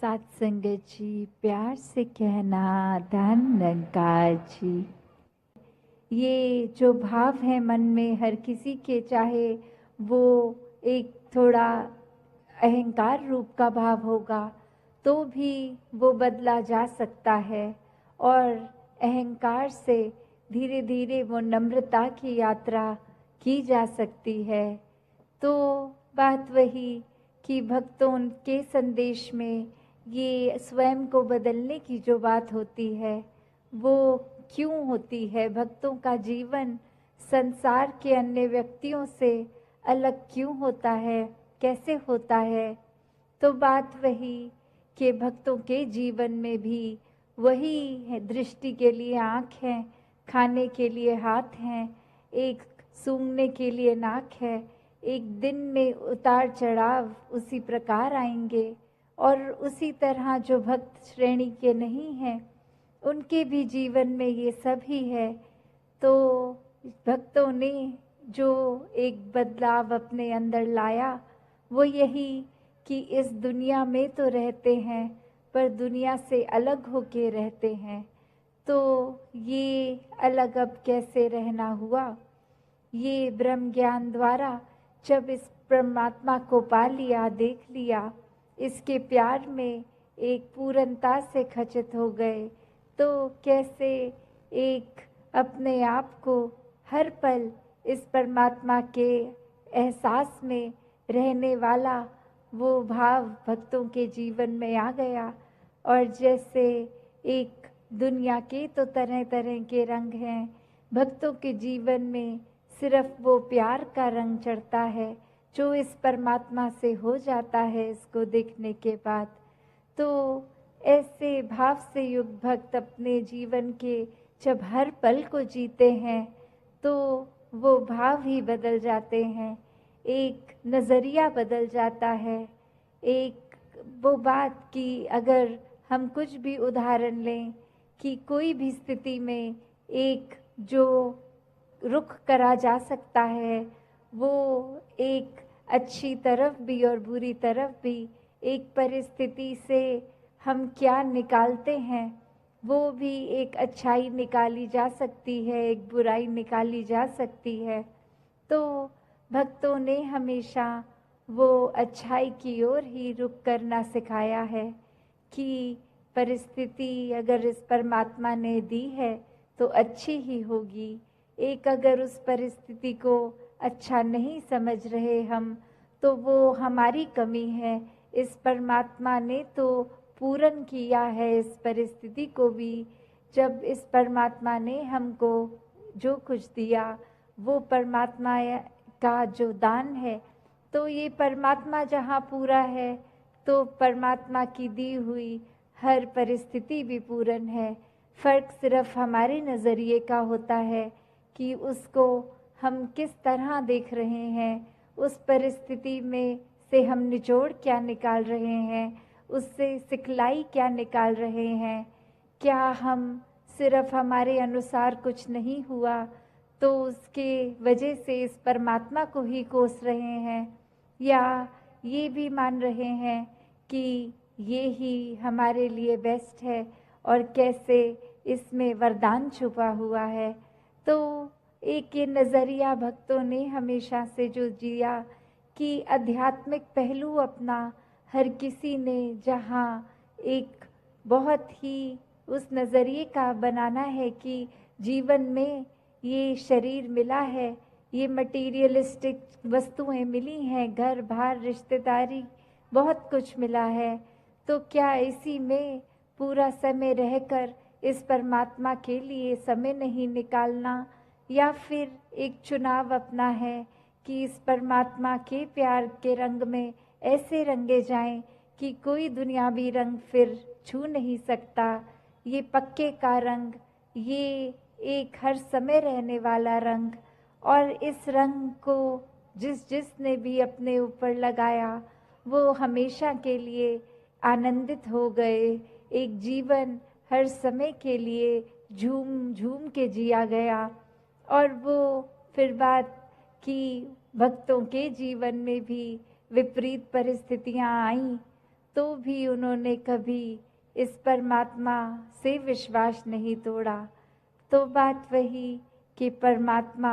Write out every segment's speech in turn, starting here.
साथ संगत जी, प्यार से कहना धन निरंकार जी। ये जो भाव है मन में हर किसी के, चाहे वो एक थोड़ा अहंकार रूप का भाव होगा तो भी वो बदला जा सकता है, और अहंकार से धीरे धीरे वो नम्रता की यात्रा की जा सकती है। तो बात वही कि भक्तों के संदेश में ये स्वयं को बदलने की जो बात होती है वो क्यों होती है, भक्तों का जीवन संसार के अन्य व्यक्तियों से अलग क्यों होता है, कैसे होता है। तो बात वही कि भक्तों के जीवन में भी वही है, दृष्टि के लिए आँख है, खाने के लिए हाथ हैं, एक सूंघने के लिए नाक है। एक दिन में उतार चढ़ाव उसी प्रकार आएंगे, और उसी तरह जो भक्त श्रेणी के नहीं हैं उनके भी जीवन में ये सब ही है। तो भक्तों ने जो एक बदलाव अपने अंदर लाया वो यही कि इस दुनिया में तो रहते हैं पर दुनिया से अलग होके रहते हैं। तो ये अलग अब कैसे रहना हुआ, ये ब्रह्म ज्ञान द्वारा जब इस परमात्मा को पा लिया, देख लिया, इसके प्यार में एक पूर्णता से खचित हो गए, तो कैसे एक अपने आप को हर पल इस परमात्मा के एहसास में रहने वाला वो भाव भक्तों के जीवन में आ गया। और जैसे एक दुनिया के तो तरह तरह के रंग हैं, भक्तों के जीवन में सिर्फ वो प्यार का रंग चढ़ता है जो इस परमात्मा से हो जाता है इसको देखने के बाद। तो ऐसे भाव से युक्त भक्त अपने जीवन के जब हर पल को जीते हैं तो वो भाव ही बदल जाते हैं, एक नज़रिया बदल जाता है। एक वो बात कि अगर हम कुछ भी उदाहरण लें कि कोई भी स्थिति में एक जो रुख करा जा सकता है वो एक अच्छी तरफ भी और बुरी तरफ भी, एक परिस्थिति से हम क्या निकालते हैं वो भी एक अच्छाई निकाली जा सकती है, एक बुराई निकाली जा सकती है। तो भक्तों ने हमेशा वो अच्छाई की ओर ही रुख करना सिखाया है कि परिस्थिति अगर इस परमात्मा ने दी है तो अच्छी ही होगी। एक अगर उस परिस्थिति को अच्छा नहीं समझ रहे हम तो वो हमारी कमी है, इस परमात्मा ने तो पूर्ण किया है इस परिस्थिति को भी। जब इस परमात्मा ने हमको जो कुछ दिया वो परमात्मा का जो दान है, तो ये परमात्मा जहाँ पूरा है तो परमात्मा की दी हुई हर परिस्थिति भी पूर्ण है। फर्क सिर्फ हमारे नज़रिए का होता है कि उसको हम किस तरह देख रहे हैं, उस परिस्थिति में से हम निचोड़ क्या निकाल रहे हैं, उससे सिखलाई क्या निकाल रहे हैं। क्या हम सिर्फ हमारे अनुसार कुछ नहीं हुआ तो उसके वजह से इस परमात्मा को ही कोस रहे हैं, या ये भी मान रहे हैं कि ये ही हमारे लिए बेस्ट है और कैसे इसमें वरदान छुपा हुआ है। तो एक ये नज़रिया भक्तों ने हमेशा से जो जिया कि आध्यात्मिक पहलू अपना हर किसी ने जहाँ एक बहुत ही उस नज़रिए का बनाना है कि जीवन में ये शरीर मिला है, ये मटीरियलिस्टिक वस्तुएं मिली हैं, घर बार रिश्तेदारी बहुत कुछ मिला है, तो क्या इसी में पूरा समय रहकर इस परमात्मा के लिए समय नहीं निकालना, या फिर एक चुनाव अपना है कि इस परमात्मा के प्यार के रंग में ऐसे रंगे जाएं कि कोई दुनियावी रंग फिर छू नहीं सकता। ये पक्के का रंग, ये एक हर समय रहने वाला रंग, और इस रंग को जिसने भी अपने ऊपर लगाया वो हमेशा के लिए आनंदित हो गए। एक जीवन हर समय के लिए झूम झूम के जिया गया। और वो फिर बात कि भक्तों के जीवन में भी विपरीत परिस्थितियां आईं तो भी उन्होंने कभी इस परमात्मा से विश्वास नहीं तोड़ा। तो बात वही कि परमात्मा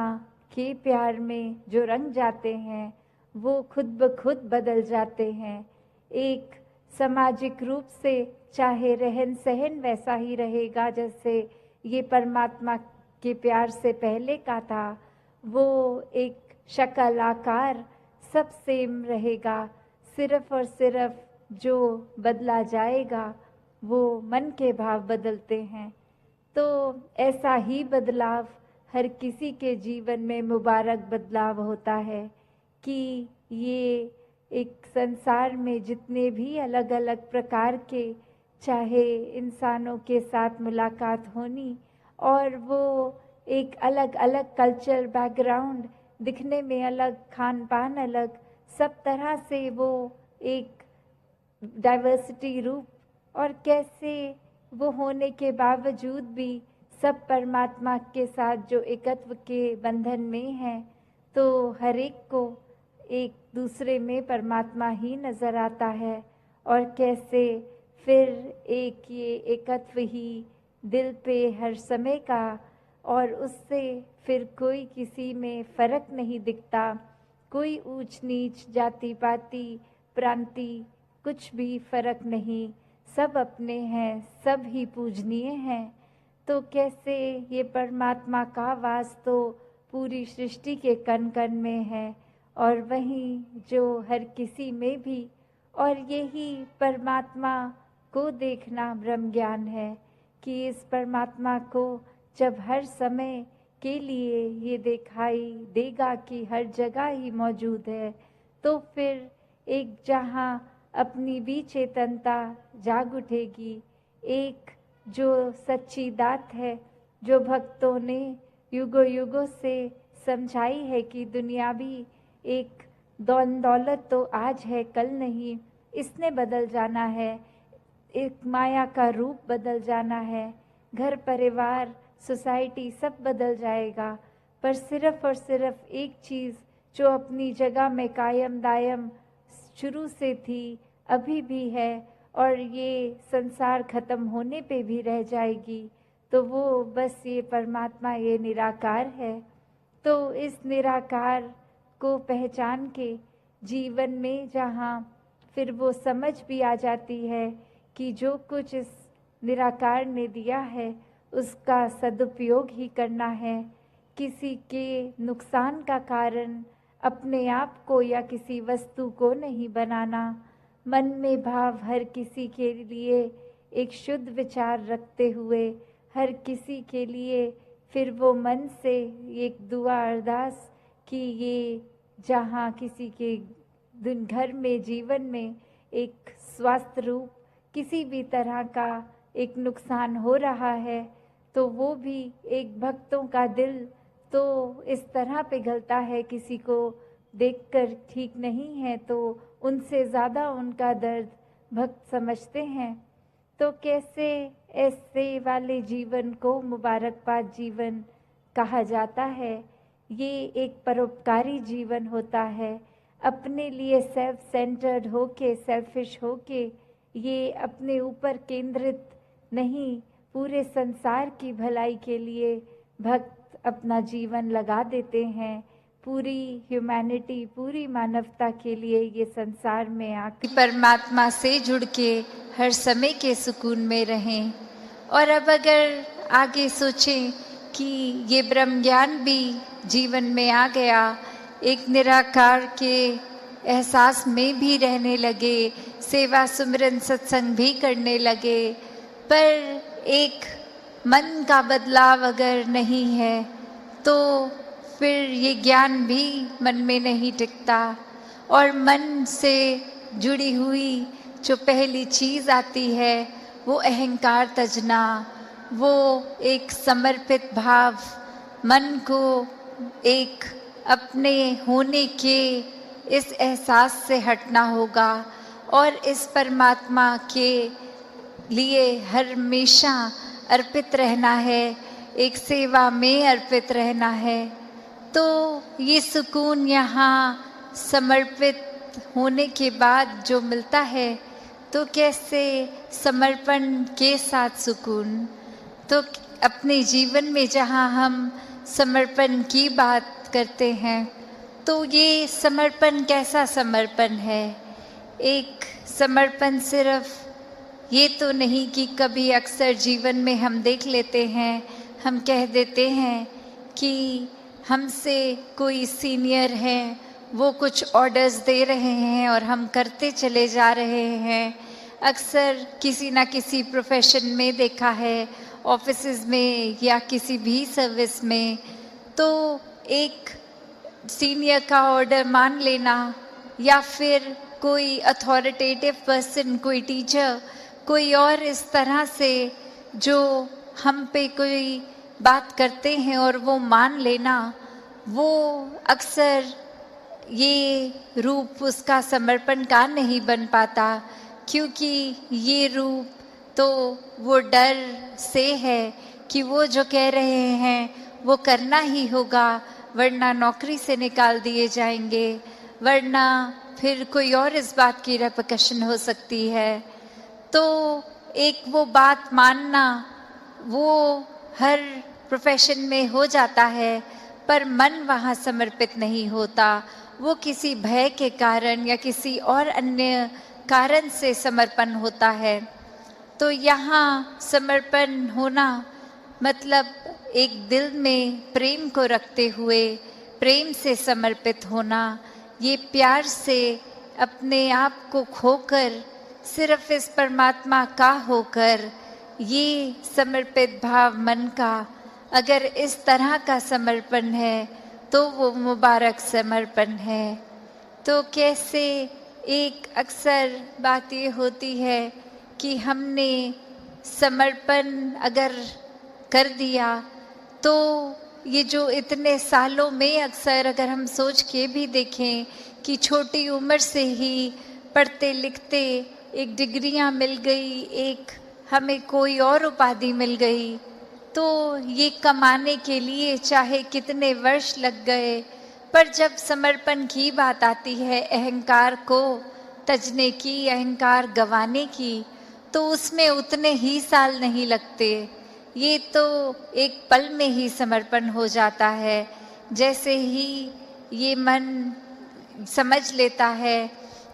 के प्यार में जो रंग जाते हैं वो खुद ब खुद बदल जाते हैं। एक सामाजिक रूप से चाहे रहन सहन वैसा ही रहेगा जैसे ये परमात्मा के प्यार से पहले का था, वो एक शक्ल आकार सब सेम रहेगा। सिर्फ और सिर्फ जो बदला जाएगा वो मन के भाव बदलते हैं। तो ऐसा ही बदलाव हर किसी के जीवन में मुबारक बदलाव होता है कि ये एक संसार में जितने भी अलग अलग प्रकार के चाहे इंसानों के साथ मुलाकात होनी और वो एक अलग अलग कल्चर बैकग्राउंड, दिखने में अलग, खान पान अलग, सब तरह से वो एक डाइवर्सिटी रूप, और कैसे वो होने के बावजूद भी सब परमात्मा के साथ जो एकत्व के बंधन में हैं, तो हर एक को एक दूसरे में परमात्मा ही नज़र आता है। और कैसे फिर एक ये एकत्व ही दिल पे हर समय का, और उससे फिर कोई किसी में फ़र्क नहीं दिखता, कोई ऊंच नीच जाति पाति प्रांति कुछ भी फ़र्क नहीं, सब अपने हैं, सब ही पूजनीय हैं। तो कैसे ये परमात्मा का वास तो पूरी सृष्टि के कण कण में है, और वहीं जो हर किसी में भी, और यही परमात्मा को देखना ब्रह्म ज्ञान है कि इस परमात्मा को जब हर समय के लिए ये दिखाई देगा कि हर जगह ही मौजूद है, तो फिर एक जहाँ अपनी भी चेतनता जाग उठेगी। एक जो सच्ची दात है, जो भक्तों ने युगों युगों से समझाई है कि दुनिया भी एक दौलत तो आज है कल नहीं, इसने बदल जाना है, एक माया का रूप बदल जाना है, घर परिवार सोसाइटी सब बदल जाएगा, पर सिर्फ और सिर्फ एक चीज़ जो अपनी जगह में कायम दायम शुरू से थी, अभी भी है, और ये संसार खत्म होने पे भी रह जाएगी, तो वो बस ये परमात्मा, ये निराकार है। तो इस निराकार को पहचान के जीवन में जहाँ फिर वो समझ भी आ जाती है कि जो कुछ इस निराकार ने दिया है उसका सदुपयोग ही करना है, किसी के नुकसान का कारण अपने आप को या किसी वस्तु को नहीं बनाना, मन में भाव हर किसी के लिए एक शुद्ध विचार रखते हुए हर किसी के लिए फिर वो मन से एक दुआ अरदास कि ये जहाँ किसी के दिन घर में जीवन में एक स्वास्थ्य रूप किसी भी तरह का एक नुकसान हो रहा है, तो वो भी एक भक्तों का दिल तो इस तरह पिघलता है, किसी को देखकर ठीक नहीं है तो उनसे ज़्यादा उनका दर्द भक्त समझते हैं। तो कैसे ऐसे वाले जीवन को मुबारकबाद जीवन कहा जाता है। ये एक परोपकारी जीवन होता है, अपने लिए सेल्फ सेंटर्ड होके, सेल्फिश होके, ये अपने ऊपर केंद्रित नहीं, पूरे संसार की भलाई के लिए भक्त अपना जीवन लगा देते हैं, पूरी ह्यूमैनिटी, पूरी मानवता के लिए ये संसार में आकर परमात्मा से जुड़ के हर समय के सुकून में रहें। और अब अगर आगे सोचें कि ये ब्रह्म ज्ञान भी जीवन में आ गया, एक निराकार के एहसास में भी रहने लगे, सेवा सुमिरन सत्संग भी करने लगे, पर एक मन का बदलाव अगर नहीं है तो फिर ये ज्ञान भी मन में नहीं टिकता। और मन से जुड़ी हुई जो पहली चीज़ आती है वो अहंकार तजना, वो एक समर्पित भाव, मन को एक अपने होने के इस एहसास से हटना होगा और इस परमात्मा के लिए हमेशा अर्पित रहना है, एक सेवा में अर्पित रहना है। तो ये सुकून यहाँ समर्पित होने के बाद जो मिलता है, तो कैसे समर्पण के साथ सुकून। तो अपने जीवन में जहाँ हम समर्पण की बात करते हैं, तो ये समर्पण कैसा समर्पण है। एक समर्पण सिर्फ ये तो नहीं कि कभी अक्सर जीवन में हम देख लेते हैं, हम कह देते हैं कि हमसे कोई सीनियर है, वो कुछ ऑर्डर्स दे रहे हैं और हम करते चले जा रहे हैं। अक्सर किसी ना किसी प्रोफेशन में देखा है, ऑफिसेज में या किसी भी सर्विस में, तो एक सीनियर का ऑर्डर मान लेना या फिर कोई अथॉरिटेटिव पर्सन, कोई टीचर, कोई और इस तरह से जो हम पे कोई बात करते हैं और वो मान लेना, वो अक्सर ये रूप उसका समर्पण का नहीं बन पाता, क्योंकि ये रूप तो वो डर से है कि वो जो कह रहे हैं वो करना ही होगा, वरना नौकरी से निकाल दिए जाएंगे, वरना फिर कोई और इस बात की रेपकशन हो सकती है। तो एक वो बात मानना वो हर प्रोफेशन में हो जाता है, पर मन वहाँ समर्पित नहीं होता। वो किसी भय के कारण या किसी और अन्य कारण से समर्पण होता है। तो यहाँ समर्पण होना मतलब एक दिल में प्रेम को रखते हुए प्रेम से समर्पित होना, ये प्यार से अपने आप को खोकर सिर्फ इस परमात्मा का होकर, ये समर्पित भाव मन का अगर इस तरह का समर्पण है तो वो मुबारक समर्पण है। तो कैसे एक अक्सर बात ये होती है कि हमने समर्पण अगर कर दिया तो ये जो इतने सालों में अक्सर अगर हम सोच के भी देखें कि छोटी उम्र से ही पढ़ते लिखते एक डिग्रियां मिल गई, एक हमें कोई और उपाधि मिल गई, तो ये कमाने के लिए चाहे कितने वर्ष लग गए, पर जब समर्पण की बात आती है, अहंकार को तजने की, अहंकार गंवाने की, तो उसमें उतने ही साल नहीं लगते। ये तो एक पल में ही समर्पण हो जाता है। जैसे ही ये मन समझ लेता है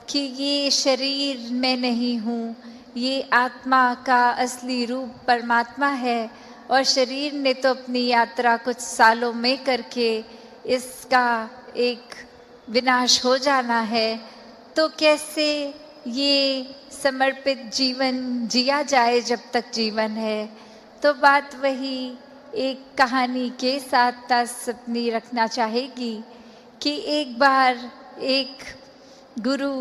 कि ये शरीर मैं नहीं हूँ, ये आत्मा का असली रूप परमात्मा है, और शरीर ने तो अपनी यात्रा कुछ सालों में करके इसका एक विनाश हो जाना है, तो कैसे ये समर्पित जीवन जिया जाए जब तक जीवन है। तो बात वही एक कहानी के साथ अपनी रखना चाहेगी कि एक बार एक गुरु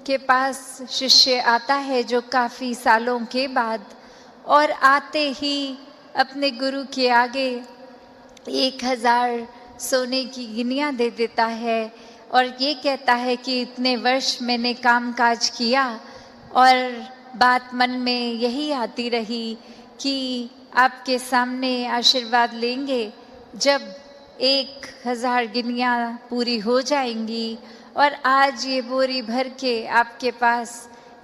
के पास शिष्य आता है जो काफ़ी सालों के बाद, और आते ही अपने गुरु के आगे 1000 सोने की गिनियाँ दे देता है और ये कहता है कि इतने वर्ष मैंने काम काज किया और बात मन में यही आती रही कि आपके सामने आशीर्वाद लेंगे जब 1000 गिनियाँ पूरी हो जाएंगी, और आज ये बोरी भर के आपके पास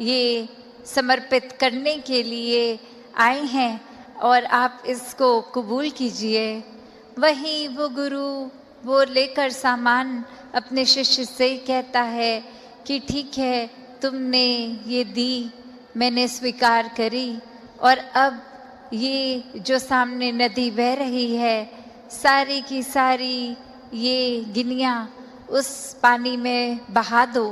ये समर्पित करने के लिए आए हैं और आप इसको कबूल कीजिए। वहीं वो गुरु वो लेकर सामान अपने शिष्य से कहता है कि ठीक है, तुमने ये दी, मैंने स्वीकार करी, और अब ये जो सामने नदी बह रही है, सारी की सारी ये गिनियाँ उस पानी में बहा दो।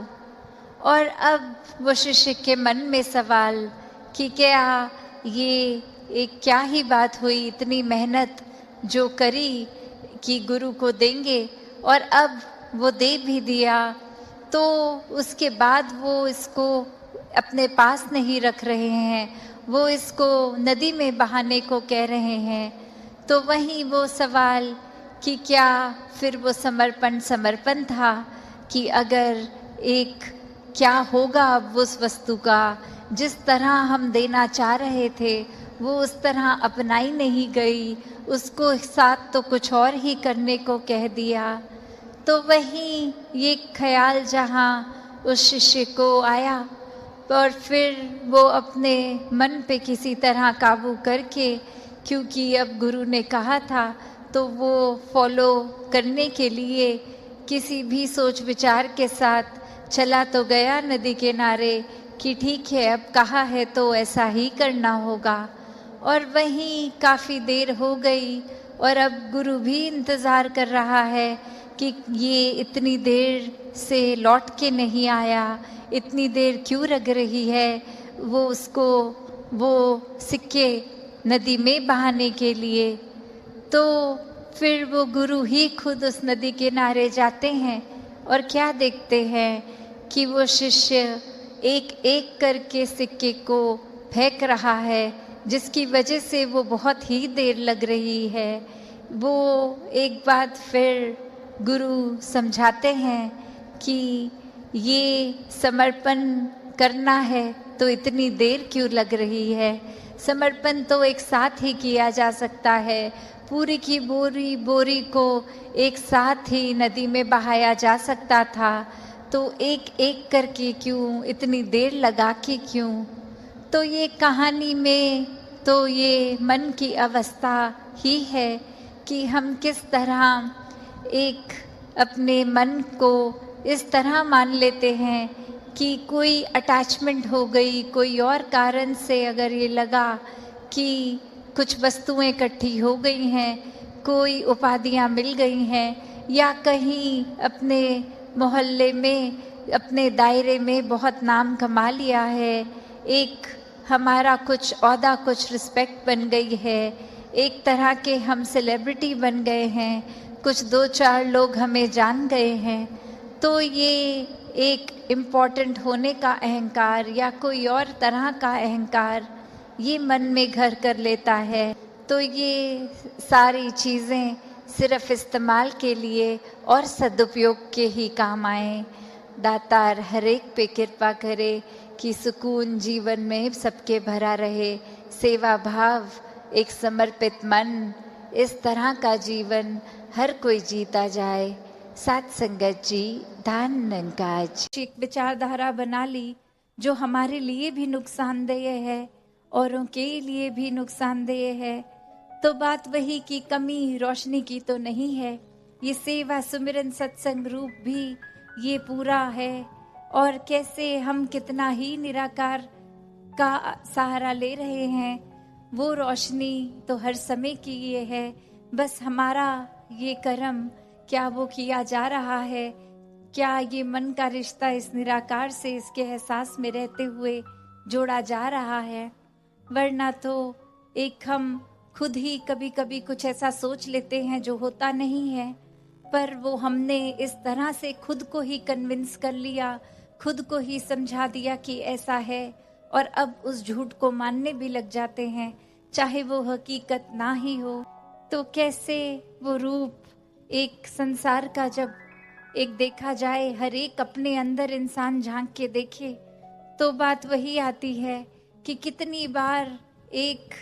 और अब वो शिष्य के मन में सवाल कि क्या ये एक क्या ही बात हुई, इतनी मेहनत जो करी कि गुरु को देंगे, और अब वो दे भी दिया, तो उसके बाद वो इसको अपने पास नहीं रख रहे हैं, वो इसको नदी में बहाने को कह रहे हैं। तो वहीं वो सवाल कि क्या फिर वो समर्पण था कि अगर एक क्या होगा अब उस वस्तु का, जिस तरह हम देना चाह रहे थे वो उस तरह अपनाई नहीं गई, उसको साथ तो कुछ और ही करने को कह दिया। तो वहीं ये ख्याल जहाँ उस शिष्य को आया, और फिर वो अपने मन पे किसी तरह काबू करके, क्योंकि अब गुरु ने कहा था, तो वो फॉलो करने के लिए किसी भी सोच विचार के साथ चला तो गया नदी किनारे कि ठीक है, अब कहा है तो ऐसा ही करना होगा। और वहीं काफ़ी देर हो गई और अब गुरु भी इंतज़ार कर रहा है कि ये इतनी देर से लौट के नहीं आया, इतनी देर क्यों लग रही है वो उसको वो सिक्के नदी में बहाने के लिए। तो फिर वो गुरु ही खुद उस नदी किनारे जाते हैं और क्या देखते हैं कि वो शिष्य एक एक करके सिक्के को फेंक रहा है, जिसकी वजह से वो बहुत ही देर लग रही है। वो एक बात फिर गुरु समझाते हैं कि ये समर्पण करना है तो इतनी देर क्यों लग रही है। समर्पण तो एक साथ ही किया जा सकता है, पूरी की बोरी को एक साथ ही नदी में बहाया जा सकता था, तो एक एक करके क्यों, इतनी देर लगा के क्यों। तो ये कहानी में तो ये मन की अवस्था ही है कि हम किस तरह एक अपने मन को इस तरह मान लेते हैं कि कोई अटैचमेंट हो गई, कोई और कारण से अगर ये लगा कि कुछ वस्तुएं इकट्ठी हो गई हैं, कोई उपाधियां मिल गई हैं, या कहीं अपने मोहल्ले में, अपने दायरे में बहुत नाम कमा लिया है, एक हमारा कुछ औहदा, कुछ रिस्पेक्ट बन गई है, एक तरह के हम सेलिब्रिटी बन गए हैं, कुछ 2-4 लोग हमें जान गए हैं, तो ये एक इम्पॉर्टेंट होने का अहंकार या कोई और तरह का अहंकार ये मन में घर कर लेता है। तो ये सारी चीज़ें सिर्फ इस्तेमाल के लिए और सदुपयोग के ही काम आए। दातार हर एक पे कृपा करे कि सुकून जीवन में सबके भरा रहे, सेवा भाव, एक समर्पित मन, इस तरह का जीवन हर कोई जीता जाए। साथ संगत जी, धान नंकाज। एक विचारधारा बना ली जो हमारे लिए भी नुकसानदेह है, औरों के लिए भी नुकसानदेह है, तो बात वही की कमी रोशनी की तो नहीं है। ये सेवा सुमिरन सत्संग रूप भी ये पूरा है, और कैसे हम कितना ही निराकार का सहारा ले रहे हैं, वो रोशनी तो हर समय की ये है। बस हमारा ये कर्म क्या वो किया जा रहा है, क्या ये मन का रिश्ता इस निराकार से, इसके एहसास में रहते हुए जोड़ा जा रहा है। वरना तो एक हम खुद ही कभी कभी कुछ ऐसा सोच लेते हैं जो होता नहीं है, पर वो हमने इस तरह से खुद को ही कन्विंस कर लिया, खुद को ही समझा दिया कि ऐसा है, और अब उस झूठ को मानने भी लग जाते हैं, चाहे वो हकीकत ना ही हो। तो कैसे वो रूप एक संसार का जब एक देखा जाए, हर एक अपने अंदर इंसान झांक के देखे, तो बात वही आती है कि कितनी बार एक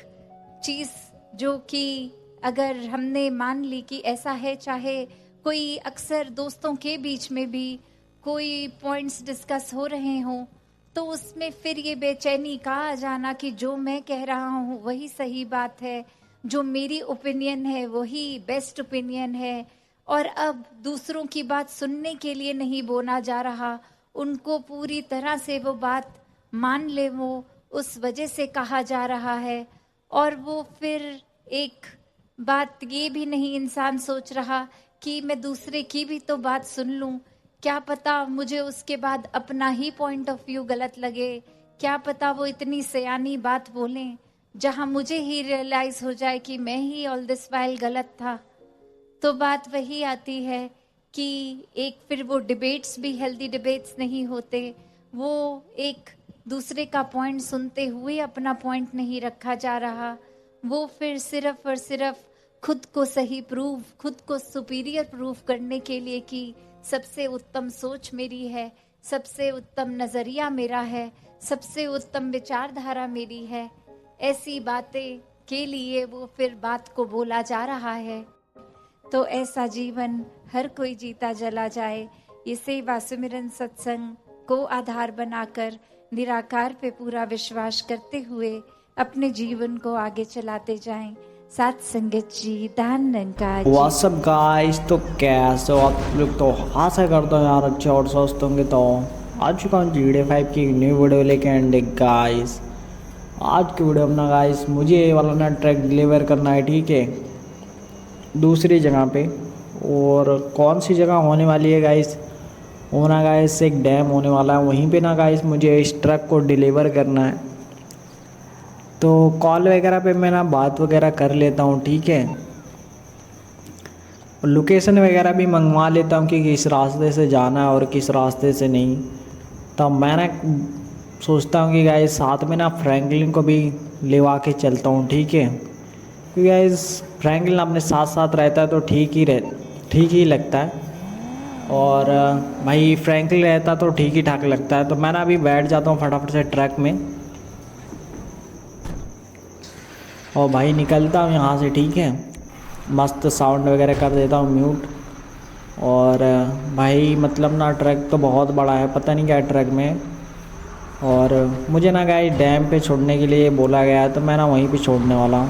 चीज जो कि अगर हमने मान ली कि ऐसा है, चाहे कोई अक्सर दोस्तों के बीच में भी कोई पॉइंट्स डिस्कस हो रहे हों, तो उसमें फिर ये बेचैनी का आ जाना कि जो मैं कह रहा हूँ वही सही बात है, जो मेरी ओपिनियन है वही बेस्ट ओपिनियन है, और अब दूसरों की बात सुनने के लिए नहीं बोला जा रहा, उनको पूरी तरह से वो बात मान ले, वो उस वजह से कहा जा रहा है। और वो फिर एक बात ये भी नहीं इंसान सोच रहा कि मैं दूसरे की भी तो बात सुन लूं, क्या पता मुझे उसके बाद अपना ही पॉइंट ऑफ व्यू गलत लगे, क्या पता वो इतनी सयानी बात बोलें जहां मुझे ही रियलाइज हो जाए कि मैं ही ऑल दिस वाइल गलत था। तो बात वही आती है कि एक फिर वो डिबेट्स भी हेल्दी डिबेट्स नहीं होते, वो एक दूसरे का पॉइंट सुनते हुए अपना पॉइंट नहीं रखा जा रहा, वो फिर सिर्फ और सिर्फ खुद को सही प्रूव, खुद को सुपीरियर प्रूव करने के लिए कि सबसे उत्तम सोच मेरी है, सबसे उत्तम नजरिया मेरा है, सबसे उत्तम विचारधारा मेरी है, ऐसी बातें के लिए वो फिर बात को बोला जा रहा है। तो ऐसा जीवन हर कोई जीता जला जाए। ये सेवा सुमिरन सत्संग को आधार बनाकर निराकार पे पूरा विश्वास करते हुए अपने जीवन को आगे चलाते जाएं। साथ संगत जी, दान निरंकार जी। व्हाट्सअप गाइस, तो कैसे हो आप लोग? तो आशा करता हूँ यार अच्छे और स्वस्थ होंगे। तो आ चुका हूँ GTA 5 की न्यू वीडियो लेके एंड गाइस, आज की वीडियो में ना गाइस मुझे ये वाला ना ट्रैक डिलीवर करना है, ठीक है, दूसरी जगह पे। और कौन सी जगह होने वाली है गाइस? वो ना गाइस एक डैम होने वाला है, वहीं पे ना गाइस मुझे इस ट्रक को डिलीवर करना है। तो कॉल वगैरह पे मैं ना बात वगैरह कर लेता हूँ, ठीक है, लोकेशन वगैरह भी मंगवा लेता हूँ कि किस रास्ते से जाना है और किस रास्ते से नहीं। तब मैं ना सोचता हूँ कि गाइस साथ में ना फ्रैंकलिन को भी लेवा के चलता हूँ, ठीक है, क्योंकि गाइस फ्रैंकलिन अपने साथ साथ रहता है तो ठीक ही लगता है। और भाई फ्रैंकलिन रहता तो ठीक ही ठाक लगता है। तो मैं ना अभी बैठ जाता हूँ फटाफट से ट्रक में और भाई निकलता हूँ यहाँ से, ठीक है, मस्त साउंड वगैरह कर देता हूँ म्यूट। और भाई मतलब ना ट्रक तो बहुत बड़ा है, पता नहीं क्या है ट्रक में। और मुझे ना गाइस डैम पे छोड़ने के लिए बोला गया है, तो मैं ना वहीं पे छोड़ने वाला हूँ।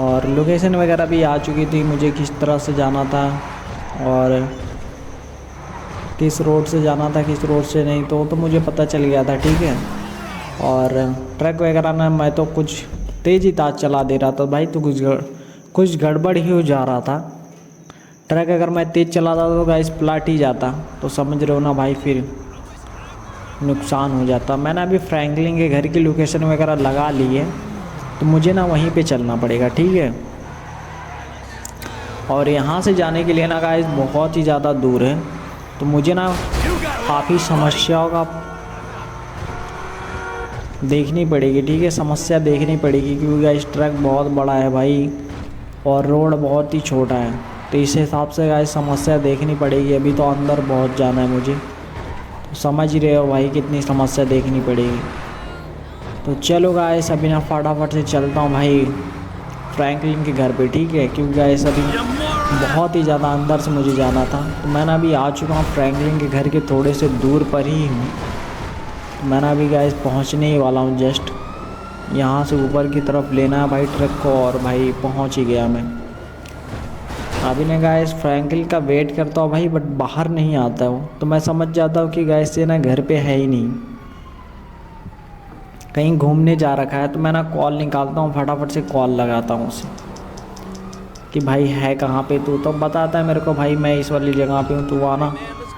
और लोकेशन वगैरह भी आ चुकी थी, मुझे किस तरह से जाना था और किस रोड से जाना था किस रोड से नहीं, तो मुझे पता चल गया था, ठीक है। और ट्रक वगैरह ना मैं तो कुछ तेज़ ही ताज चला दे रहा था भाई, तो कुछ गड़बड़ ही हो जा रहा था। ट्रक अगर मैं तेज़ चलाता तो गाइस पलट ही जाता, तो समझ रहे हो ना भाई, फिर नुकसान हो जाता। मैंने अभी फ्रैंकलिन के घर की लोकेशन वगैरह लगा ली है, तो मुझे ना वहीं पे चलना पड़ेगा, ठीक है। और यहाँ से जाने के लिए ना गाइस बहुत ही ज़्यादा दूर है, तो मुझे ना काफ़ी समस्याओं का देखनी पड़ेगी, ठीक है, समस्या देखनी पड़ेगी, क्योंकि गाइस ट्रक बहुत बड़ा है भाई और रोड बहुत ही छोटा है। तो इस हिसाब से गाइस समस्या देखनी पड़ेगी। अभी तो अंदर बहुत जाना है मुझे, तो समझ ही रहे हो भाई कितनी समस्या देखनी पड़ेगी। तो चलो गाइस अभी ना फटाफट से चलता हूँ भाई फ्रैंकलिन के घर पे, ठीक है, क्योंकि गाइस अभी बहुत ही ज़्यादा अंदर से मुझे जाना था। तो मैं ना अभी आ चुका हूँ फ्रैंकलिन के घर के थोड़े से दूर पर ही हूँ। तो मैं ना अभी गाइस पहुँचने ही वाला हूँ, जस्ट यहाँ से ऊपर की तरफ लेना है भाई ट्रक को, और भाई पहुँच ही गया मैं। अभी ना गाइस फ्रैंकलिन का वेट करता हूँ भाई, बट बाहर नहीं आता वो, तो मैं समझ जाता हूँ कि गाइस से ना घर पे है ही नहीं, कहीं घूमने जा रखा है। तो मैं ना कॉल निकालता हूँ, फटाफट से कॉल लगाता हूँ उसे कि भाई है कहाँ पे तू। तो बताता है मेरे को भाई मैं इस वाली जगह पे हूँ,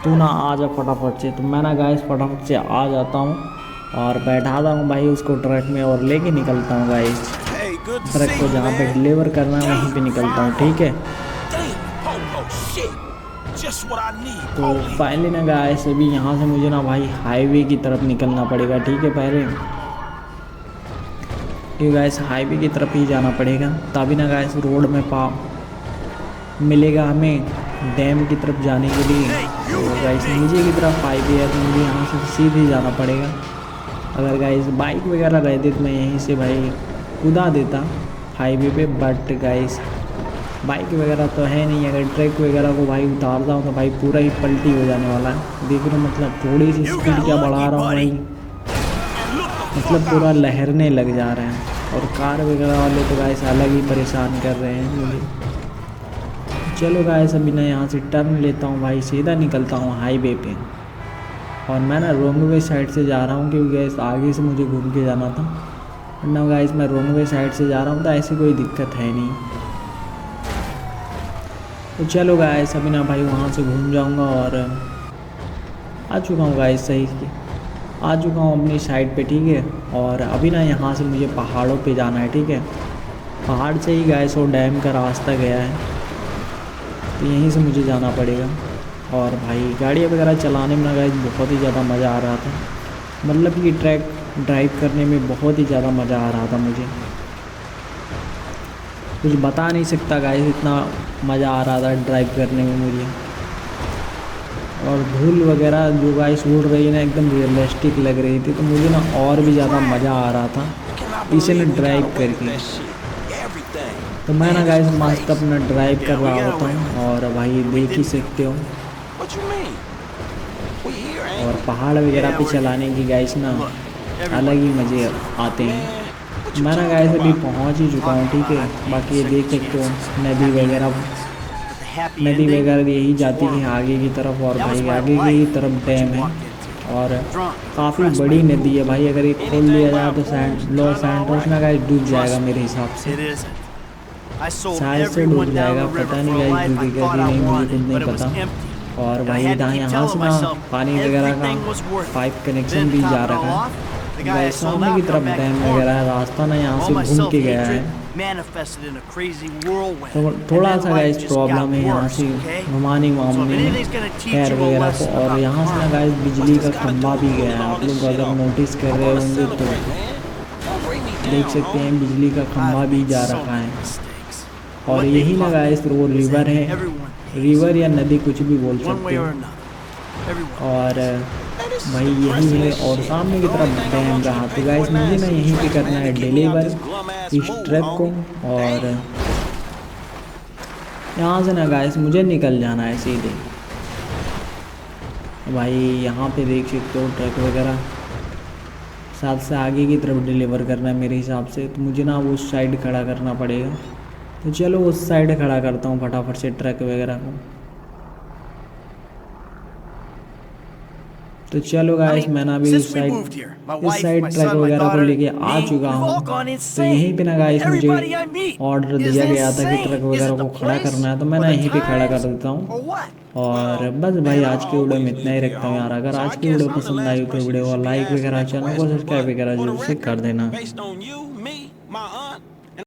तू ना आ जा फटाफट से। तो मैं ना गाइस फटाफट से आ जाता हूँ और बैठाता हूँ भाई उसको ट्रक में और लेके निकलता हूँ गाइस। ट्रक को जहाँ पे डिलीवर करना है वहीं पे निकलता हूँ, ठीक है। तो फाइनली ना गाइस अभी यहाँ से मुझे ना भाई हाईवे की तरफ निकलना पड़ेगा, ठीक है, पहले ये गाइस हाईवे की तरफ ही जाना पड़ेगा, तभी ना गाइस रोड में मिलेगा हमें डैम की तरफ जाने के लिए। तो गाइस नीचे की तरफ हाईवे है, तो मुझे यहाँ से सीधे जाना पड़ेगा। अगर गाइस बाइक वगैरह रहती तो मैं यहीं से भाई कूदा देता हाईवे पे, बट गाइस बाइक वगैरह तो है नहीं। अगर ट्रक वगैरह को भाई उतारता हूँ तो भाई पूरा ही पलटी हो जाने वाला है। देख रहे हो, मतलब थोड़ी सी स्पीड क्या बढ़ा रहा हूँ भाई, मतलब पूरा लहरने लग जा रहे हैं। और कार वगैरह वाले तो गाइस अलग ही परेशान कर रहे हैं मुझे। चलो गाइस अभी मैं यहाँ से टर्न लेता हूँ भाई, सीधा निकलता हूँ हाईवे पे। और मैं ना रॉन्ग वे साइड से जा रहा हूँ, क्योंकि गाइस आगे से मुझे घूम के जाना था, वरना गाइस मैं रॉन्ग वे साइड से जा रहा हूँ, तो ऐसी कोई दिक्कत है नहीं। तो चलो गाइस अभी ना भाई वहाँ से घूम जाऊँगा और आ चुका हूँ गाइस, सही आ चुका हूँ अपनी साइड पे, ठीक है। और अभी ना यहाँ से मुझे पहाड़ों पे जाना है, ठीक है, पहाड़ से ही गाइस वो डैम का रास्ता गया है, तो यहीं से मुझे जाना पड़ेगा। और भाई गाड़ी वगैरह चलाने में ना गाइस बहुत ही ज़्यादा मज़ा आ रहा था, मतलब कि ट्रैक ड्राइव करने में बहुत ही ज़्यादा मज़ा आ रहा था मुझे, कुछ बता नहीं सकता गाइस, इतना मज़ा आ रहा था ड्राइव करने में मुझे। और धूल वगैरह जो गाइस उड़ रही है ना एकदम रियलिस्टिक लग रही थी, तो मुझे ना और भी ज़्यादा मज़ा आ रहा था इसे ना ड्राइव करके। तो मैं ना गाइस मस्त अपना ड्राइव कर रहा होता हूँ, और भाई देख ही सकते हो। और पहाड़ वगैरह पे चलाने की गाइस ना अलग ही मज़े आते हैं। मैं ना गाइस अभी पहुंच ही चुका हूँ, ठीक है। बाकी ये देख सकते हो नदी वगैरह यही जाती है आगे की तरफ, और भाई आगे की तरफ डैम है और काफ़ी बड़ी नदी है भाई। अगर ये खोल दिया जाए तो लॉस सैंटोस ना गाइस डूब जाएगा मेरे हिसाब से, शायद से डूब जाएगा, पता नहीं गाइस डूबेगा कि नहीं, मुझे खुद नहीं पता। और भाई यहाँ से ना पानी वगैरह का पाइप कनेक्शन भी जा रखा है गाइस, सामने की तरफ डैम वगैरह है, रास्ता ना यहाँ से घूम के गया है। तो थोड़ा सा गाइस प्रॉब्लम है यहाँ से घुमाने में खैर वगैरह को। और यहाँ से ना गाइस बिजली का खंभा भी गया है, आप लोग अगर नोटिस कर रहे होंगे तो देख सकते हैं बिजली का खंभा भी जा रखा है। और यही ना गाइस वो रिवर है, रिवर या नदी कुछ भी बोल सकते हो। और भाई यही है और सामने की तरफ डैम रहा। तो गाइस मुझे ना यहीं पे करना है डिलीवर इस ट्रक को, और यहाँ से ना गाइस मुझे निकल जाना है सीधे। भाई यहाँ पे देख सकते हो ट्रक वगैरह साथ से आगे की तरफ डिलीवर करना है मेरे हिसाब से। तो मुझे ना उस साइड खड़ा करना पड़ेगा, तो चलो उस साइड खड़ा करता हूँ फटाफट से ट्रक वगैरह को। तो चलो गाइस मैं ना अभी इस साइड ट्रक वगैरह को लेके आ चुका हूँ। तो यहीं पे ना गाइस मुझे ऑर्डर दिया गया था कि ट्रक वगैरह को खड़ा करना है, तो मैं ना यहीं पे खड़ा कर देता हूँ। और बस भाई आज की वीडियो में इतना ही रखता हूँ यार। अगर आज की वीडियो पसंद आई तो वीडियो को लाइक वगैरह, चैनल को सब्सक्राइब वगैरह जरूर से कर देना।